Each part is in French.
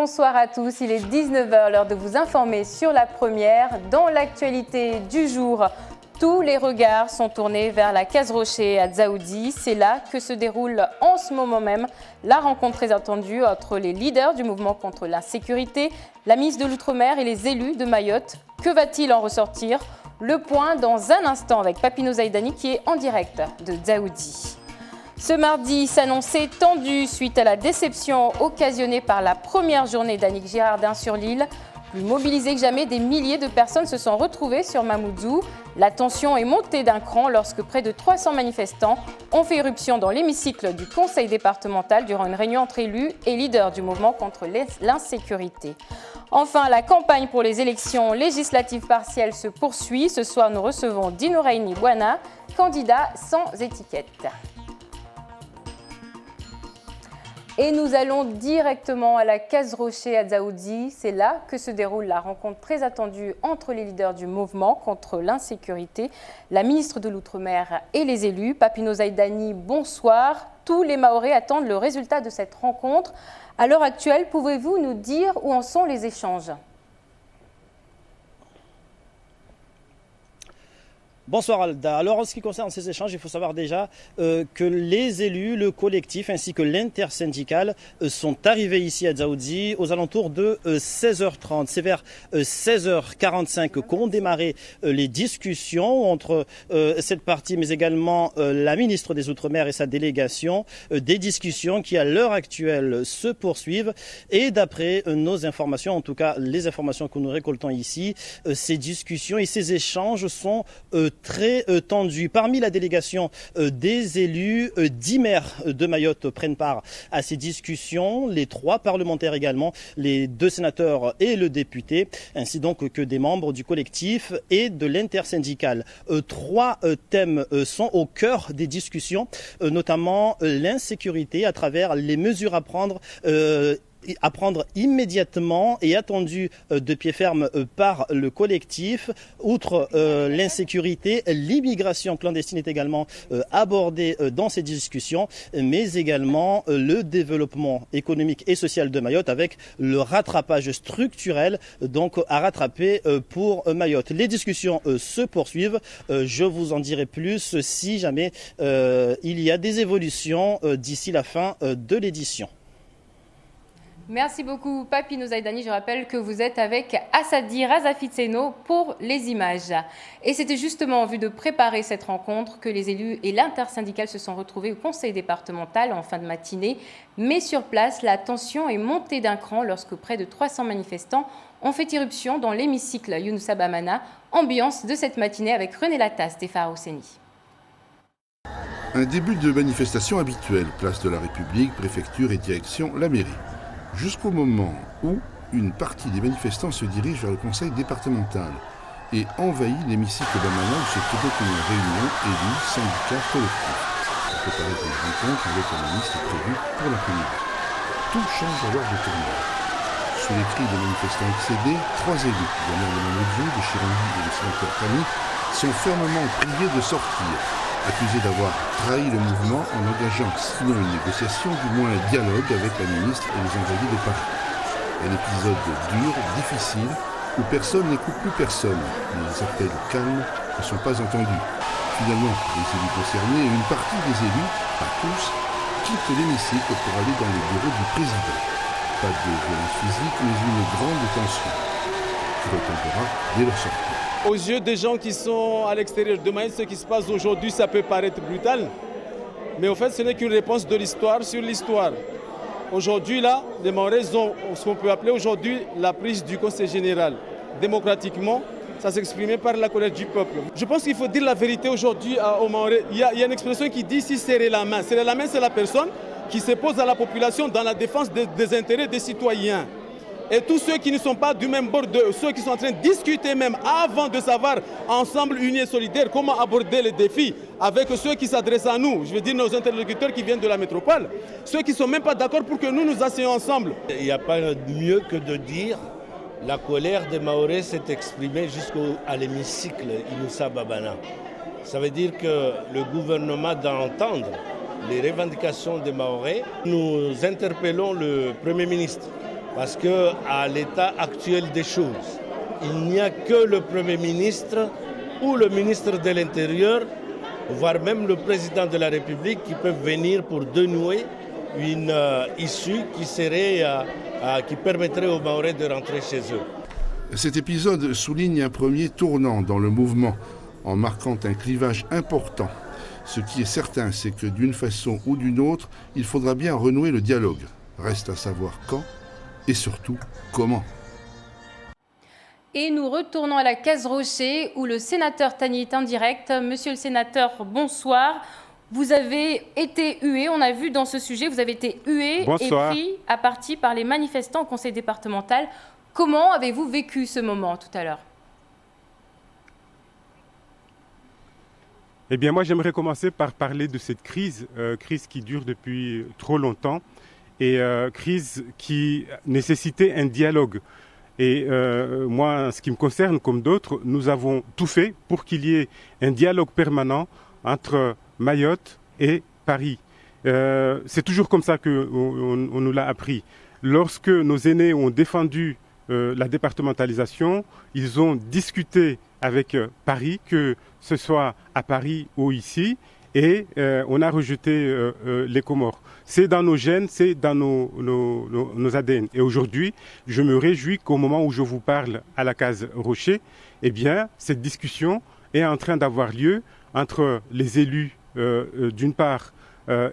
Bonsoir à tous, il est 19h, l'heure de vous informer sur la première. Dans l'actualité du jour, tous les regards sont tournés vers la Case Rocher à Dzaoudi. C'est là que se déroule en ce moment même la rencontre très attendue entre les leaders du mouvement contre l'insécurité, la ministre de l'Outre-mer et les élus de Mayotte. Que va-t-il en ressortir? Le point dans un instant avec Papino Zaïdani qui est en direct de Dzaoudi. Ce mardi s'annonçait tendu suite à la déception occasionnée par la première journée d'Annick Girardin sur l'île. Plus mobilisés que jamais, des milliers de personnes se sont retrouvées sur Mamoudzou. La tension est montée d'un cran lorsque près de 300 manifestants ont fait irruption dans l'hémicycle du conseil départemental durant une réunion entre élus et leaders du mouvement contre l'insécurité. Enfin, la campagne pour les élections législatives partielles se poursuit. Ce soir, nous recevons Dino Reini Bouana, candidat sans étiquette. Et nous allons directement à la Case Rocher à Dzaoudi. C'est là que se déroule la rencontre très attendue entre les leaders du mouvement contre l'insécurité, la ministre de l'Outre-mer et les élus. Papino Zaïdani, bonsoir. Tous les Mahorais attendent le résultat de cette rencontre. À l'heure actuelle, pouvez-vous nous dire où en sont les échanges ? Bonsoir Alda. Alors en ce qui concerne ces échanges, il faut savoir déjà que les élus, le collectif ainsi que l'intersyndical sont arrivés ici à Dzaoudi aux alentours de 16h30. C'est vers 16h45 qu'ont démarré les discussions entre cette partie mais également la ministre des Outre-mer et sa délégation. Des discussions qui à l'heure actuelle se poursuivent et d'après nos informations, en tout cas les informations que nous récoltons ici, ces discussions et ces échanges sont très tendu. Parmi la délégation des élus, 10 maires de Mayotte prennent part à ces discussions, les 3 parlementaires également, les 2 sénateurs et le député, ainsi donc que des membres du collectif et de l'intersyndical. 3 thèmes sont au cœur des discussions, notamment l'insécurité à travers les mesures à prendre immédiatement et attendu de pied ferme par le collectif. Outre l'insécurité, l'immigration clandestine est également abordée dans ces discussions, mais également le développement économique et social de Mayotte avec le rattrapage structurel donc à rattraper pour Mayotte. Les discussions se poursuivent. Je vous en dirai plus si jamais il y a des évolutions d'ici la fin de l'édition. Merci beaucoup Papino Zaïdani. Je rappelle que vous êtes avec Assadi Razafitseno pour les images. Et c'était justement en vue de préparer cette rencontre que les élus et l'intersyndical se sont retrouvés au conseil départemental en fin de matinée. Mais sur place, la tension est montée d'un cran lorsque près de 300 manifestants ont fait irruption dans l'hémicycle Younoussa Bamana. Ambiance de cette matinée avec René Lataste et Farah Housseni. Un début de manifestation habituelle, place de la République, préfecture et direction la mairie. Jusqu'au moment où une partie des manifestants se dirige vers le conseil départemental et envahit l'hémicycle Bamana où se tenait une réunion élus, syndicats, collectifs. Pour préparer une rencontre avec un ministre prévu pour l'après-midi. Tout change alors de tournure. Sous les cris des manifestants excédés, 3 élus, Daniel Mamoudzou, de Chirangui et le sénateur Tani, sont fermement priés de sortir, accusés d'avoir trahi le mouvement en engageant, sinon une négociation, du moins un dialogue avec la ministre et les envoyés de Paris. Un épisode dur, difficile, où personne n'écoute plus personne. Les appels calmes ne sont pas entendus. Finalement, les élus concernés et une partie des élus, pas tous, quittent l'hémicycle pour aller dans les bureaux du président. Pas de violence physique, mais une grande tension, qui retombera dès leur sortie. Aux yeux des gens qui sont à l'extérieur de Mayotte, ce qui se passe aujourd'hui, ça peut paraître brutal. Mais en fait, ce n'est qu'une réponse de l'histoire sur l'histoire. Aujourd'hui, là, les Mahorais ont ce qu'on peut appeler aujourd'hui la prise du Conseil général. Démocratiquement, ça s'exprimait par la colère du peuple. Je pense qu'il faut dire la vérité aujourd'hui aux Mahorais. Il y a une expression qui dit si serrer la main. Serrer la main, c'est la personne qui s'oppose à la population dans la défense des intérêts des citoyens. Et tous ceux qui ne sont pas du même bord, ceux qui sont en train de discuter même avant de savoir ensemble, unis et solidaires, comment aborder les défis avec ceux qui s'adressent à nous, je veux dire nos interlocuteurs qui viennent de la métropole, ceux qui ne sont même pas d'accord pour que nous nous asseyions ensemble. Il n'y a pas mieux que de dire la colère des Mahorais s'est exprimée jusqu'à l'hémicycle Younoussa Bamana. Ça veut dire que le gouvernement doit entendre les revendications des Mahorais. Nous interpellons le Premier ministre Parce qu'à l'état actuel des choses, il n'y a que le Premier ministre ou le ministre de l'Intérieur, voire même le président de la République qui peuvent venir pour dénouer une issue qui permettrait aux Mahorais de rentrer chez eux. Cet épisode souligne un premier tournant dans le mouvement, en marquant un clivage important. Ce qui est certain, c'est que d'une façon ou d'une autre, il faudra bien renouer le dialogue. Reste à savoir quand et surtout comment. Et nous retournons à la Case Rocher où le sénateur Tani est en direct. Monsieur le sénateur, bonsoir. Vous avez été hué, on a vu dans ce sujet, vous avez été hué Bonsoir. et pris à partie par les manifestants au conseil départemental. Comment avez-vous vécu ce moment tout à l'heure ? Eh bien, moi, j'aimerais commencer par parler de cette crise qui dure depuis trop longtemps et crise qui nécessitait un dialogue. Et moi, en ce qui me concerne, comme d'autres, nous avons tout fait pour qu'il y ait un dialogue permanent entre Mayotte et Paris. C'est toujours comme ça qu'on nous l'a appris. Lorsque nos aînés ont défendu la départementalisation, ils ont discuté avec Paris, que ce soit à Paris ou ici, et on a rejeté les Comores. C'est dans nos gènes, c'est dans nos ADN. Et aujourd'hui, je me réjouis qu'au moment où je vous parle à la Case Rocher, eh bien, cette discussion est en train d'avoir lieu entre les élus d'une part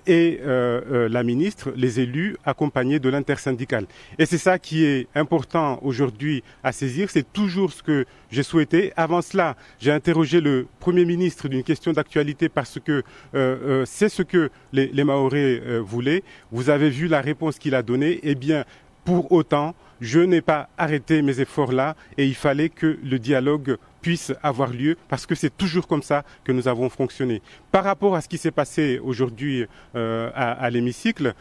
et la ministre, les élus accompagnés de l'intersyndicale. Et c'est ça qui est important aujourd'hui à saisir, c'est toujours ce que j'ai souhaité. Avant cela, j'ai interrogé le Premier ministre d'une question d'actualité parce que c'est ce que les Mahorais voulaient. Vous avez vu la réponse qu'il a donnée. Eh bien, pour autant, je n'ai pas arrêté mes efforts là et il fallait que le dialogue puisse avoir lieu parce que c'est toujours comme ça que nous avons fonctionné. Par rapport à ce qui s'est passé aujourd'hui à l'hémicycle,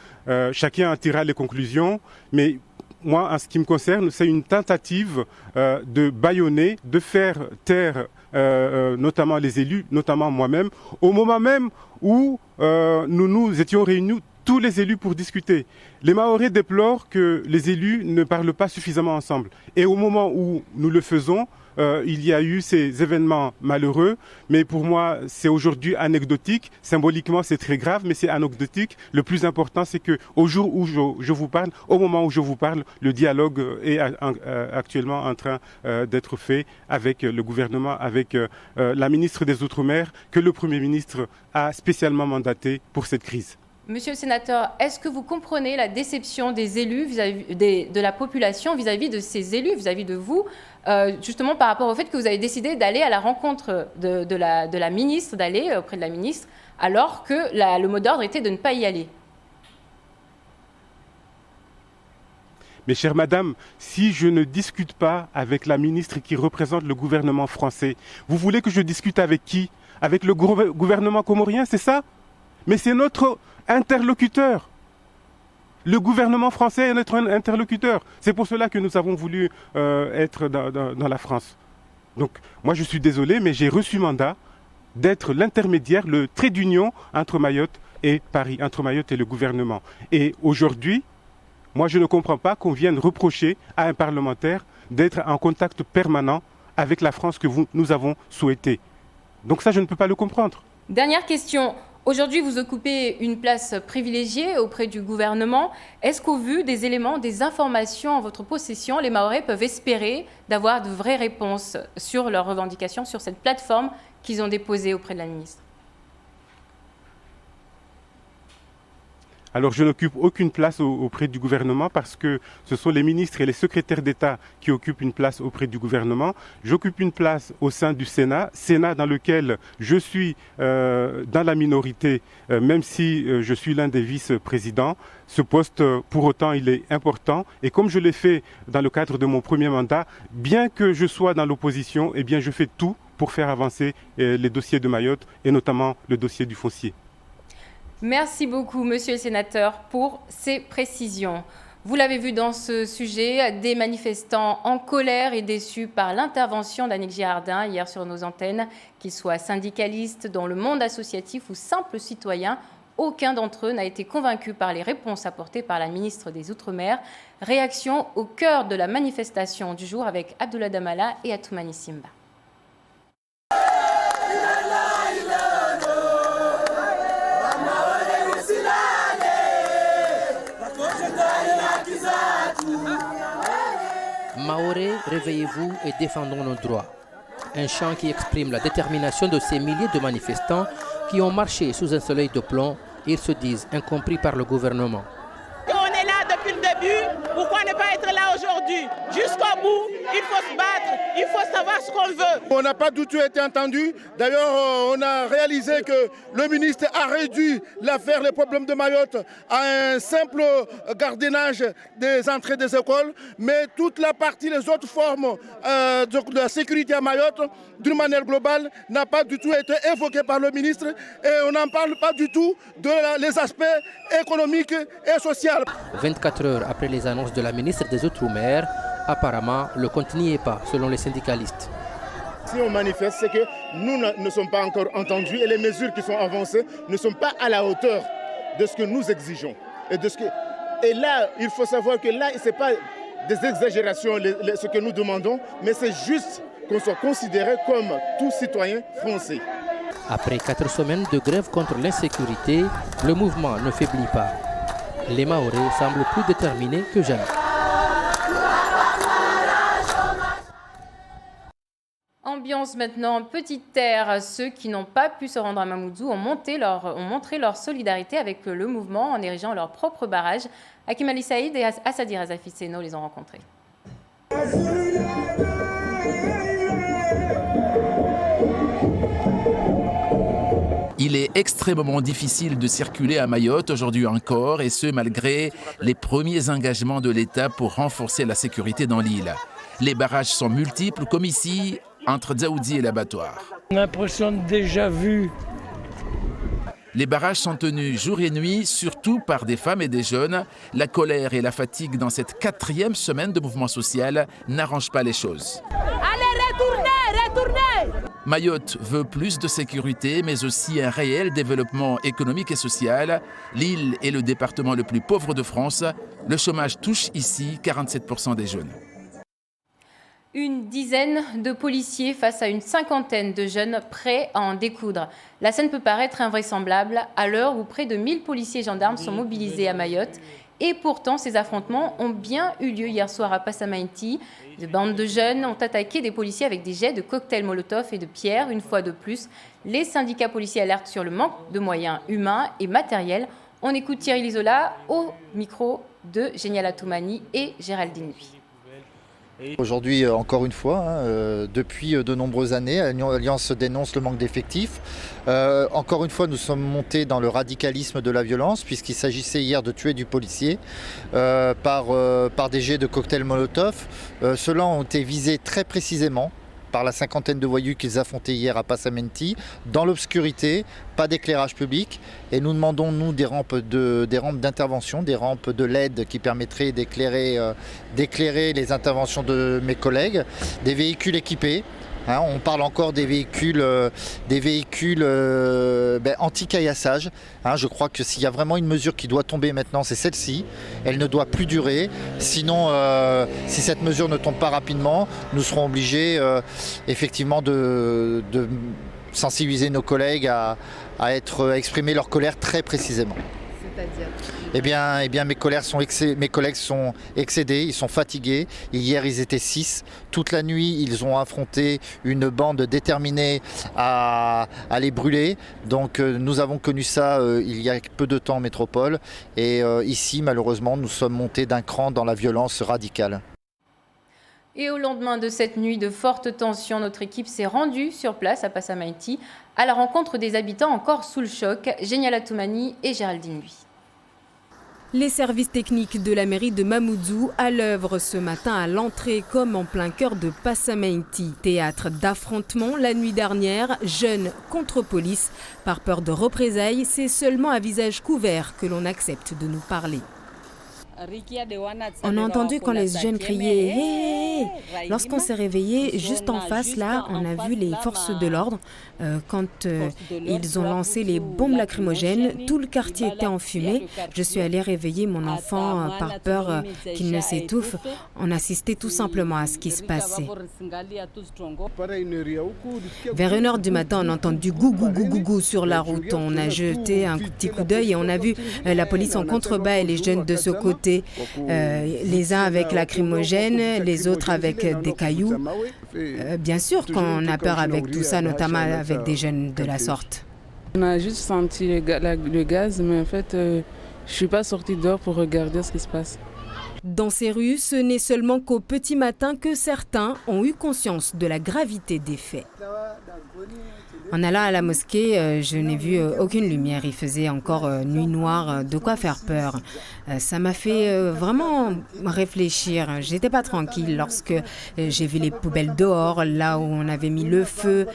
chacun en tirera les conclusions, mais moi, en ce qui me concerne, c'est une tentative de bâillonner, de faire taire notamment les élus, notamment moi-même, au moment même où nous étions réunis tous les élus pour discuter. Les Mahorais déplorent que les élus ne parlent pas suffisamment ensemble. Et au moment où nous le faisons, il y a eu ces événements malheureux, mais pour moi, c'est aujourd'hui anecdotique. Symboliquement, c'est très grave, mais c'est anecdotique. Le plus important, c'est qu'au jour où je vous parle, au moment où je vous parle, le dialogue est actuellement en train d'être fait avec le gouvernement, avec la ministre des Outre-mer, que le Premier ministre a spécialement mandaté pour cette crise. Monsieur le sénateur, est-ce que vous comprenez la déception des élus de la population vis-à-vis de ces élus, vis-à-vis de vous, justement par rapport au fait que vous avez décidé d'aller à la rencontre de la ministre, d'aller auprès de la ministre, alors que le mot d'ordre était de ne pas y aller ? Mais chère madame, si je ne discute pas avec la ministre qui représente le gouvernement français, vous voulez que je discute avec qui ? Avec le gouvernement comorien, c'est ça ? Mais c'est notre interlocuteur. Le gouvernement français est notre interlocuteur. C'est pour cela que nous avons voulu être dans la France. Donc, moi, je suis désolé, mais j'ai reçu mandat d'être l'intermédiaire, le trait d'union entre Mayotte et Paris, entre Mayotte et le gouvernement. Et aujourd'hui, moi, je ne comprends pas qu'on vienne reprocher à un parlementaire d'être en contact permanent avec la France que nous avons souhaité. Donc ça, je ne peux pas le comprendre. Dernière question. Aujourd'hui, vous occupez une place privilégiée auprès du gouvernement. Est-ce qu'au vu des éléments, des informations en votre possession, les Mahorais peuvent espérer d'avoir de vraies réponses sur leurs revendications, sur cette plateforme qu'ils ont déposée auprès de la ministre ? Alors je n'occupe aucune place auprès du gouvernement parce que ce sont les ministres et les secrétaires d'État qui occupent une place auprès du gouvernement. J'occupe une place au sein du Sénat dans lequel je suis dans la minorité, même si je suis l'un des vice-présidents. Ce poste, pour autant, il est important. Et comme je l'ai fait dans le cadre de mon premier mandat, bien que je sois dans l'opposition, eh bien je fais tout pour faire avancer les dossiers de Mayotte et notamment le dossier du foncier. Merci beaucoup, monsieur le sénateur, pour ces précisions. Vous l'avez vu dans ce sujet, des manifestants en colère et déçus par l'intervention d'Annick Girardin hier sur nos antennes, qu'ils soient syndicalistes, dans le monde associatif ou simples citoyens, Aucun d'entre eux n'a été convaincu par les réponses apportées par la ministre des Outre-mer. Réaction au cœur de la manifestation du jour avec Abdoulaye Damala et Atoumani Simba. Maoré, réveillez-vous et défendons nos droits. Un chant qui exprime la détermination de ces milliers de manifestants qui ont marché sous un soleil de plomb et ils se disent incompris par le gouvernement. On est là depuis le début, pourquoi ne pas être là aujourd'hui? Jusqu'au bout, il faut se battre, il faut savoir ce qu'on veut. On n'a pas du tout été entendu. D'ailleurs, on a réalisé que le ministre a réduit l'affaire, les problèmes de Mayotte, à un simple gardiennage des entrées des écoles. Mais toute la partie, les autres formes de la sécurité à Mayotte, d'une manière globale, n'a pas du tout été évoquée par le ministre. Et on n'en parle pas du tout des aspects économiques et sociaux. 24 heures après les annonces de la ministre des Outre-mer, apparemment, le compte n'y est pas, selon les syndicalistes. Si on manifeste, c'est que nous ne sommes pas encore entendus et les mesures qui sont avancées ne sont pas à la hauteur de ce que nous exigeons. Et là, il faut savoir que là, ce n'est pas des exagérations ce que nous demandons, mais c'est juste qu'on soit considéré comme tout citoyen français. Après 4 semaines de grève contre l'insécurité, le mouvement ne faiblit pas. Les Maorés semblent plus déterminés que jamais. Ambiance maintenant, petite terre. Ceux qui n'ont pas pu se rendre à Mamoudzou ont montré leur solidarité avec le mouvement en érigeant leur propre barrage. Hakim Ali Saïd et Assadi Razafi Seno les ont rencontrés. Il est extrêmement difficile de circuler à Mayotte aujourd'hui encore, et ce malgré les premiers engagements de l'État pour renforcer la sécurité dans l'île. Les barrages sont multiples, comme ici, entre Dzaoudi et l'abattoir. L'impression de déjà vu. Les barrages sont tenus jour et nuit, surtout par des femmes et des jeunes. La colère et la fatigue dans cette 4e semaine de mouvement social n'arrangent pas les choses. Allez, retournez! Mayotte veut plus de sécurité, mais aussi un réel développement économique et social. L'île est le département le plus pauvre de France. Le chômage touche ici 47% des jeunes. Une dizaine de policiers face à une cinquantaine de jeunes prêts à en découdre. La scène peut paraître invraisemblable à l'heure où près de 1000 policiers et gendarmes sont mobilisés à Mayotte. Et pourtant, ces affrontements ont bien eu lieu hier soir à Passamainty. De bandes de jeunes ont attaqué des policiers avec des jets de cocktails Molotov et de pierres. Une fois de plus, les syndicats policiers alertent sur le manque de moyens humains et matériels. On écoute Thierry Lizola au micro de Génial Atoumani et Géraldine Nuit. Aujourd'hui, encore une fois, depuis de nombreuses années, l'Alliance dénonce le manque d'effectifs. Encore une fois, nous sommes montés dans le radicalisme de la violence, puisqu'il s'agissait hier de tuer du policier par des jets de cocktails Molotov. Ceux-là ont été visés très précisément par la cinquantaine de voyous qu'ils affrontaient hier à Passamainty, dans l'obscurité, pas d'éclairage public. Et nous demandons, nous, des rampes d'intervention, des rampes de LED qui permettraient d'éclairer les interventions de mes collègues, des véhicules équipés. On parle encore des véhicules anti-caillassage. Je crois que s'il y a vraiment une mesure qui doit tomber maintenant, c'est celle-ci. Elle ne doit plus durer. Sinon, si cette mesure ne tombe pas rapidement, nous serons obligés effectivement de sensibiliser nos collègues à exprimer leur colère très précisément. C'est-à-dire ? Eh bien, mes collègues sont excédés, ils sont fatigués. Hier, ils étaient 6. Toute la nuit, ils ont affronté une bande déterminée à les brûler. Donc, nous avons connu ça il y a peu de temps en métropole. Et ici, malheureusement, nous sommes montés d'un cran dans la violence radicale. Et au lendemain de cette nuit de forte tension, notre équipe s'est rendue sur place à Passamainty à la rencontre des habitants encore sous le choc. Génial Atoumani et Géraldine Nuit. Les services techniques de la mairie de Mamoudzou à l'œuvre ce matin à l'entrée comme en plein cœur de Passamainty. Théâtre d'affrontements la nuit dernière, jeunes contre police. Par peur de représailles, c'est seulement à visage couvert que l'on accepte de nous parler. On a entendu quand les jeunes criaient « Hé !» Lorsqu'on s'est réveillé, juste en face, là, on a vu les forces de l'ordre. Quand ils ont lancé les bombes lacrymogènes, tout le quartier était en fumée. Je suis allée réveiller mon enfant par peur qu'il ne s'étouffe. On assistait tout simplement à ce qui se passait. Vers 1h du matin, on a entendu gou gou gou gou gou sur la route. On a jeté un petit coup d'œil et on a vu la police en contrebas et les jeunes de ce côté, les uns avec lacrymogène, les autres avec des cailloux. Bien sûr qu'on a peur avec tout ça, notamment avec des jeunes de la sorte. On a juste senti le gaz, mais en fait, je ne suis pas sortie dehors pour regarder ce qui se passe. Dans ces rues, ce n'est seulement qu'au petit matin que certains ont eu conscience de la gravité des faits. En allant à la mosquée, je n'ai vu aucune lumière. Il faisait encore nuit noire, de quoi faire peur. Ça m'a fait vraiment réfléchir. J'étais pas tranquille lorsque j'ai vu les poubelles dehors, là où on avait mis le feu.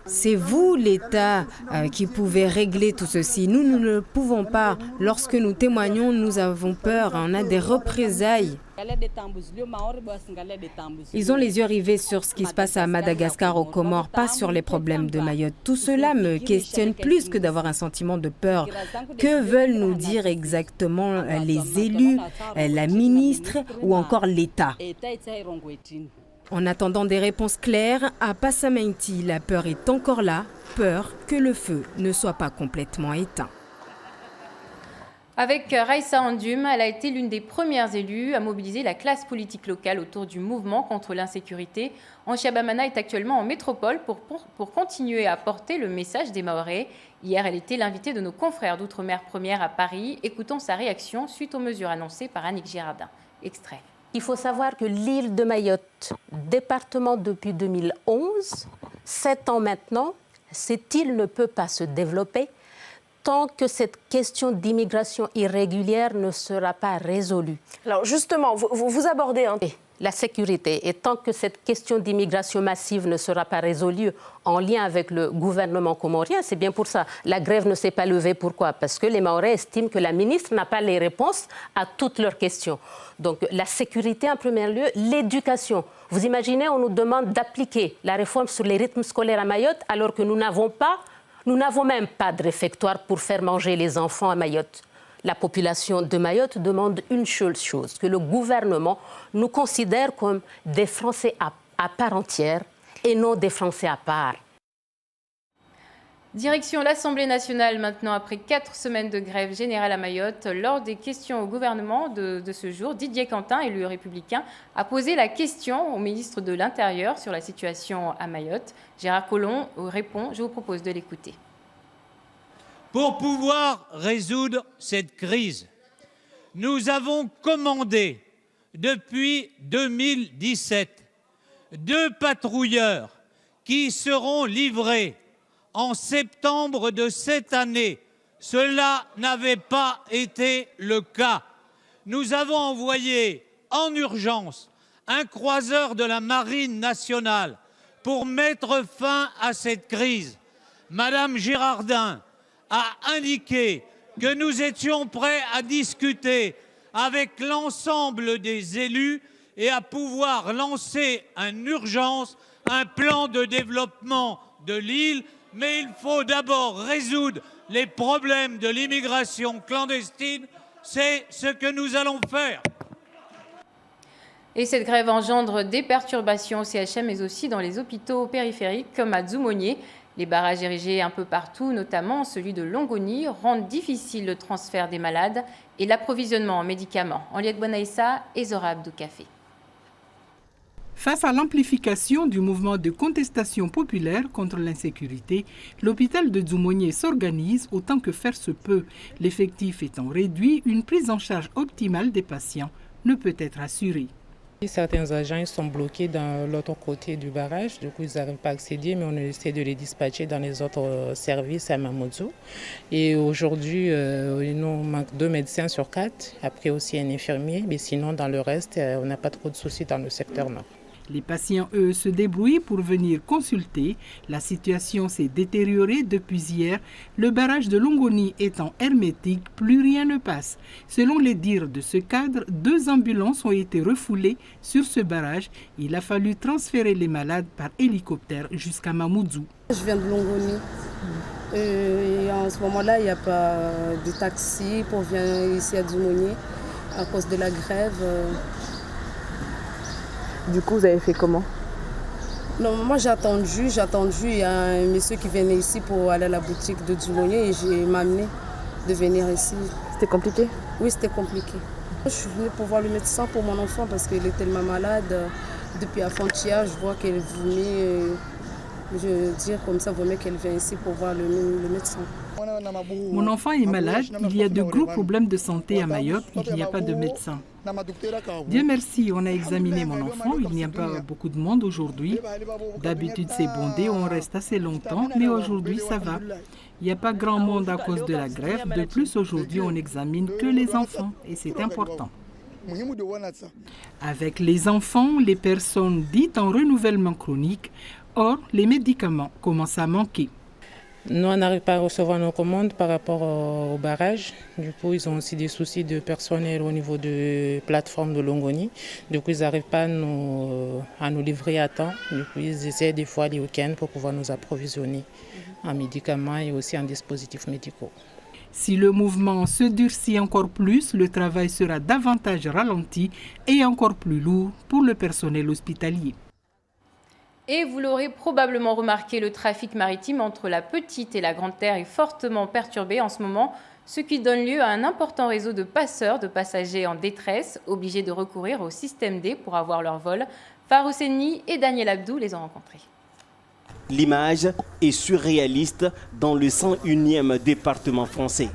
C'est vous, l'État, qui pouvez régler tout ceci. Nous ne le pouvons pas. Lorsque nous témoignons, nous avons peur. On a des représailles. Ils ont les yeux rivés sur ce qui se passe à Madagascar, aux Comores, pas sur les problèmes de Mayotte. Tout cela me questionne plus que d'avoir un sentiment de peur. Que veulent nous dire exactement les élus, la ministre ou encore l'État ? En attendant des réponses claires, à Passamenti, la peur est encore là, peur que le feu ne soit pas complètement éteint. Avec Raissa Andoum, elle a été l'une des premières élues à mobiliser la classe politique locale autour du mouvement contre l'insécurité. Anchabamana est actuellement en métropole pour continuer à porter le message des Mahorais. Hier, elle était l'invitée de nos confrères d'Outre-mer Première à Paris. Écoutons sa réaction suite aux mesures annoncées par Annick Girardin. Extrait. Il faut savoir que l'île de Mayotte, département depuis 2011, 7 ans maintenant, cette île ne peut pas se développer tant que cette question d'immigration irrégulière ne sera pas résolue. Alors justement, vous abordez la sécurité. Et tant que cette question d'immigration massive ne sera pas résolue en lien avec le gouvernement comorien, c'est bien pour ça. La grève ne s'est pas levée. Pourquoi ? Parce que les Mahorais estiment que la ministre n'a pas les réponses à toutes leurs questions. Donc la sécurité en premier lieu, l'éducation. Vous imaginez, on nous demande d'appliquer la réforme sur les rythmes scolaires à Mayotte alors que nous n'avons même pas de réfectoire pour faire manger les enfants à Mayotte. La population de Mayotte demande une seule chose, que le gouvernement nous considère comme des Français à part entière et non des Français à part. Direction l'Assemblée nationale maintenant, après 4 semaines de grève générale à Mayotte. Lors des questions au gouvernement de ce jour, Didier Quentin, élu républicain, a posé la question au ministre de l'Intérieur sur la situation à Mayotte. Gérard Collomb répond, je vous propose de l'écouter. Pour pouvoir résoudre cette crise, nous avons commandé depuis 2017 2 patrouilleurs qui seront livrés en septembre de cette année. Cela n'avait pas été le cas. Nous avons envoyé en urgence un croiseur de la Marine nationale pour mettre fin à cette crise. Madame Girardin a indiqué que nous étions prêts à discuter avec l'ensemble des élus et à pouvoir lancer en urgence un plan de développement de l'île. Mais il faut d'abord résoudre les problèmes de l'immigration clandestine. C'est ce que nous allons faire. Et cette grève engendre des perturbations au CHM, mais aussi dans les hôpitaux périphériques comme à Dzoumogné. Les barrages érigés un peu partout, notamment celui de Longoni, rendent difficile le transfert des malades et l'approvisionnement en médicaments. Henriette Bonaïssa et Zora Abdou-Café. Face à l'amplification du mouvement de contestation populaire contre l'insécurité, l'hôpital de Dzoumogné s'organise autant que faire se peut. L'effectif étant réduit, une prise en charge optimale des patients ne peut être assurée. Certains agents sont bloqués dans l'autre côté du barrage, du coup ils n'arrivent pas à accéder, mais on essaie de les dispatcher dans les autres services à Mamoudzou. Et aujourd'hui, il nous manque 2 médecins sur 4, après aussi un infirmier, mais sinon dans le reste, on n'a pas trop de soucis dans le secteur nord. Les patients, eux, se débrouillent pour venir consulter. La situation s'est détériorée depuis hier. Le barrage de Longoni étant hermétique, plus rien ne passe. Selon les dires de ce cadre, 2 ambulances ont été refoulées sur ce barrage. Il a fallu transférer les malades par hélicoptère jusqu'à Mamoudzou. Je viens de Longoni. Et en ce moment-là, il n'y a pas de taxi pour venir ici à Dzoumogné à cause de la grève. Du coup, vous avez fait comment? Non, moi j'ai attendu, il y a un monsieur qui venait ici pour aller à la boutique de Dzoumogné et il m'a amené de venir ici. C'était compliqué? Oui, c'était compliqué. Je suis venue pour voir le médecin pour mon enfant parce qu'il est tellement malade. Depuis avant-hier, je vois qu'elle vomit. Je veux dire comme ça, il vaut mieux qu'elle vienne ici pour voir le médecin. Mon enfant est malade, il y a de gros problèmes de santé à Mayotte, il n'y a pas de médecin. Dieu merci, on a examiné mon enfant, il n'y a pas beaucoup de monde aujourd'hui. D'habitude c'est bondé, on reste assez longtemps, mais aujourd'hui ça va. Il n'y a pas grand monde à cause de la grève, de plus aujourd'hui on n'examine que les enfants et c'est important. Avec les enfants, les personnes dites en renouvellement chronique, or les médicaments commencent à manquer. Nous, on n'arrive pas à recevoir nos commandes par rapport au barrage. Du coup, ils ont aussi des soucis de personnel au niveau de plateforme de Longoni. Du coup, ils n'arrivent pas à nous livrer à temps. Du coup, ils essaient des fois les week-ends pour pouvoir nous approvisionner en médicaments et aussi en dispositifs médicaux. Si le mouvement se durcit encore plus, le travail sera davantage ralenti et encore plus lourd pour le personnel hospitalier. Et vous l'aurez probablement remarqué, le trafic maritime entre la Petite et la Grande Terre est fortement perturbé en ce moment, ce qui donne lieu à un important réseau de passeurs, de passagers en détresse, obligés de recourir au système D pour avoir leur vol. Farou Senni et Daniel Abdou les ont rencontrés. L'image est surréaliste dans le 101e département français.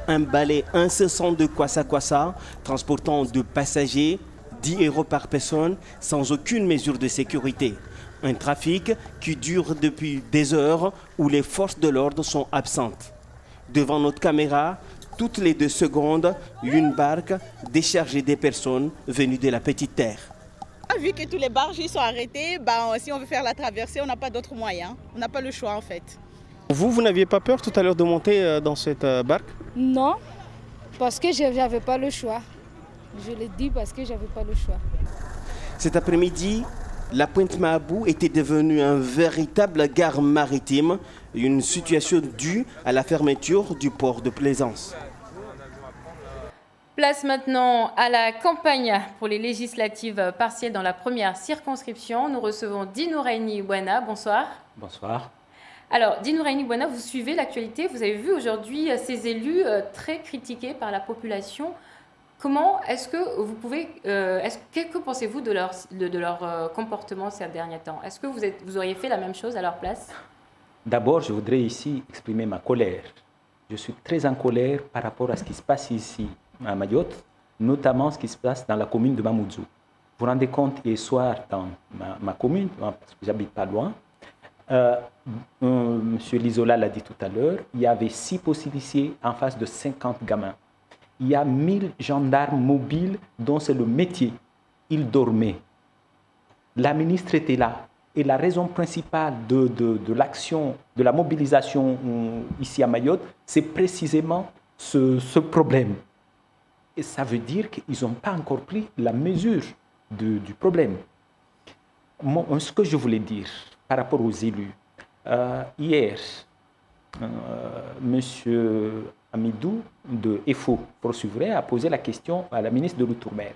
Un balai incessant de kwassa-kwassa transportant de passagers, 10 euros par personne, sans aucune mesure de sécurité. Un trafic qui dure depuis des heures où les forces de l'ordre sont absentes. Devant notre caméra, toutes les 2 secondes, une barque déchargée des personnes venues de la Petite Terre. Vu que tous les barges sont arrêtés, si on veut faire la traversée, on n'a pas d'autre moyen. On n'a pas le choix en fait. Vous n'aviez pas peur tout à l'heure de monter dans cette barque? Non, parce que je n'avais pas le choix. Je l'ai dit parce que je n'avais pas le choix. Cet après-midi, la Pointe Mahabou était devenue un véritable gare maritime, une situation due à la fermeture du port de Plaisance. Place maintenant à la campagne pour les législatives partielles dans la première circonscription. Nous recevons Dinouraini Bouana. Bonsoir. Bonsoir. Alors, Dinouraini Bouana, vous suivez l'actualité. Vous avez vu aujourd'hui ces élus très critiqués par la population. Comment est-ce que vous pouvez... que pensez-vous de leur comportement ces derniers temps? Est-ce que vous auriez fait la même chose à leur place? D'abord, je voudrais ici exprimer ma colère. Je suis très en colère par rapport à ce qui se passe ici à Mayotte, notamment ce qui se passe dans la commune de Mamoudzou. Vous vous rendez compte, hier soir, dans ma commune, parce que j'habite pas loin, M. Lizola l'a dit tout à l'heure, il y avait 6 policiers en face de 50 gamins. Il y a 1000 gendarmes mobiles dont c'est le métier. Ils dormaient. La ministre était là. Et la raison principale de l'action, de la mobilisation ici à Mayotte, c'est précisément ce problème. Et ça veut dire qu'ils n'ont pas encore pris la mesure du problème. Moi, ce que je voulais dire par rapport aux élus, hier, M. Amidou de EFO, Force Ouvrière, a posé la question à la ministre de l'Outre-mer.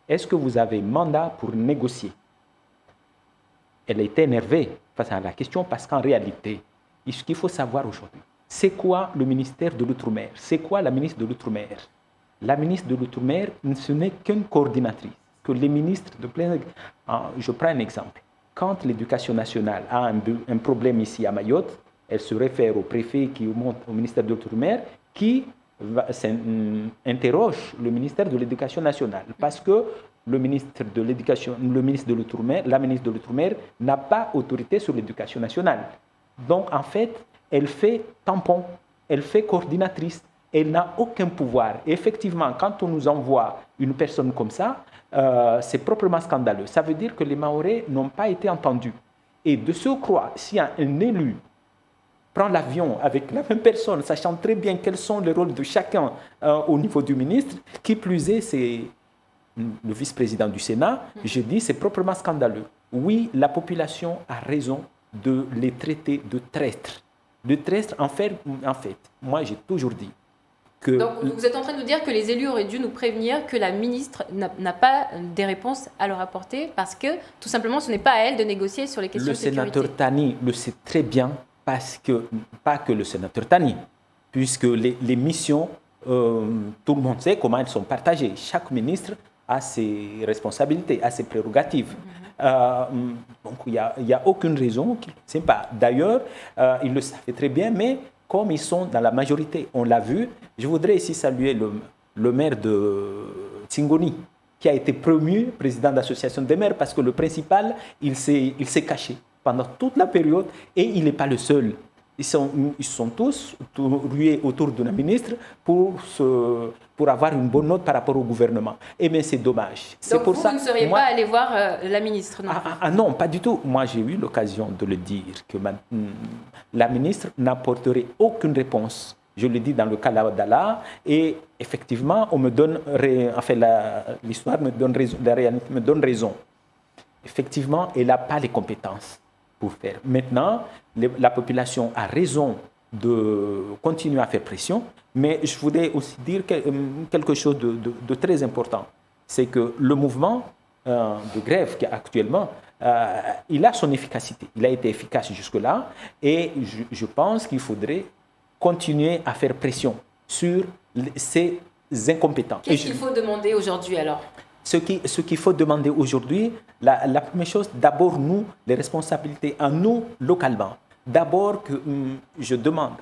Est-ce que vous avez mandat pour négocier? Elle était énervée face à la question parce qu'en réalité, ce qu'il faut savoir aujourd'hui, c'est quoi le ministère de l'Outre-mer? C'est quoi la ministre de l'Outre-mer? La ministre de l'Outre-mer, ce n'est qu'une coordinatrice. Que les ministres de plein... Je prends un exemple. Quand l'éducation nationale a un problème ici à Mayotte, elle se réfère au préfet qui monte au ministère de l'Outre-mer qui interroge le ministère de l'Éducation nationale. Parce que le ministre de l'Éducation, la ministre de l'Outre-mer n'a pas autorité sur l'éducation nationale. Donc, en fait, elle fait tampon, elle fait coordinatrice. Elle n'a aucun pouvoir. Et effectivement, quand on nous envoie une personne comme ça, c'est proprement scandaleux. Ça veut dire que les Mahorais n'ont pas été entendus. Et de surcroît, si un élu prend l'avion avec la même personne, sachant très bien quels sont les rôles de chacun au niveau du ministre, qui plus est, c'est le vice-président du Sénat, je dis c'est proprement scandaleux. Oui, la population a raison de les traiter de traîtres. De traîtres, en fait, moi j'ai toujours dit que... Donc vous êtes en train de nous dire que les élus auraient dû nous prévenir que la ministre n'a pas des réponses à leur apporter parce que tout simplement ce n'est pas à elle de négocier sur les questions de sécurité. Le sénateur Tani le sait très bien, parce que, pas que le sénateur Tani, puisque les missions, tout le monde sait comment elles sont partagées. Chaque ministre a ses responsabilités, a ses prérogatives. Donc il n'y a aucune raison qu'ils ne le savent pas. D'ailleurs, ils le savent très bien, mais comme ils sont dans la majorité, on l'a vu, je voudrais ici saluer le maire de Tsingoni, qui a été promu président d'association des maires, parce que le principal, il s'est caché pendant toute la période, et il n'est pas le seul. Ils sont tous rués autour de la ministre pour avoir une bonne note par rapport au gouvernement. Et bien, c'est dommage. Donc pour vous ne seriez pas allé voir la ministre non non, pas du tout. Moi, j'ai eu l'occasion de le dire, que la ministre n'apporterait aucune réponse. Je le dis dans le cas d'Abdallah, et effectivement, on me donne, l'histoire me donne raison, la réalité me donne raison. Effectivement, elle n'a pas les compétences pour faire. Maintenant, la population a raison de continuer à faire pression, mais je voudrais aussi dire quelque chose de très important. C'est que le mouvement de grève qui actuellement, il a son efficacité. Il a été efficace jusque-là, et je pense qu'il faudrait continuer à faire pression sur ces incompétents. Qu'est-ce qu'il faut demander aujourd'hui alors ? Ce qu'il faut demander aujourd'hui, la première chose, d'abord nous, les responsabilités à nous localement. D'abord, je demande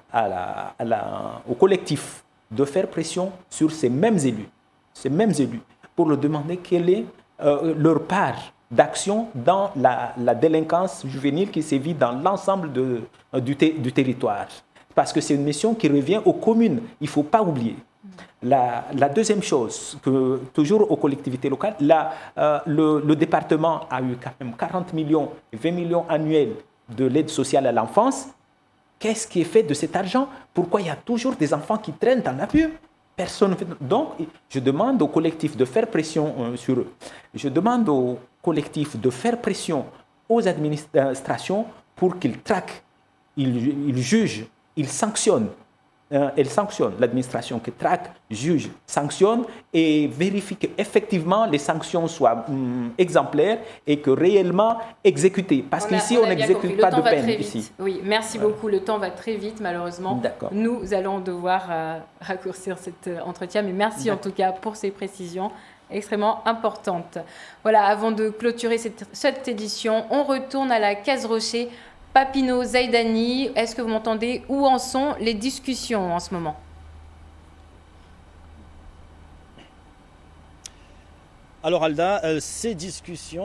au collectif de faire pression sur ces mêmes élus, pour leur demander quelle est leur part d'action dans la délinquance juvénile qui sévit dans l'ensemble du territoire. Parce que c'est une mission qui revient aux communes, il ne faut pas oublier. La deuxième chose, toujours aux collectivités locales, le département a eu quand même 40 millions, 20 millions annuels de l'aide sociale à l'enfance. Qu'est-ce qui est fait de cet argent? Pourquoi il y a toujours des enfants qui traînent dans la rue? Personne ne fait... Donc, je demande au collectif de faire pression sur eux. Je demande au collectif de faire pression aux administrations pour qu'ils traquent, ils jugent, ils sanctionnent. Elle sanctionne, l'administration qui traque, juge, sanctionne et vérifie qu'effectivement les sanctions soient exemplaires et que réellement exécutées. Parce qu'ici, on n'exécute pas de peine. Ici. Oui, merci beaucoup. Le temps va très vite, malheureusement. Nous allons devoir raccourcir cet entretien, mais merci en tout cas pour ces précisions extrêmement importantes. Voilà, avant de clôturer cette édition, on retourne à la Case Rocher. Papineau, Zaidani, est-ce que vous m'entendez? Où en sont les discussions en ce moment? Alors Alda, ces discussions...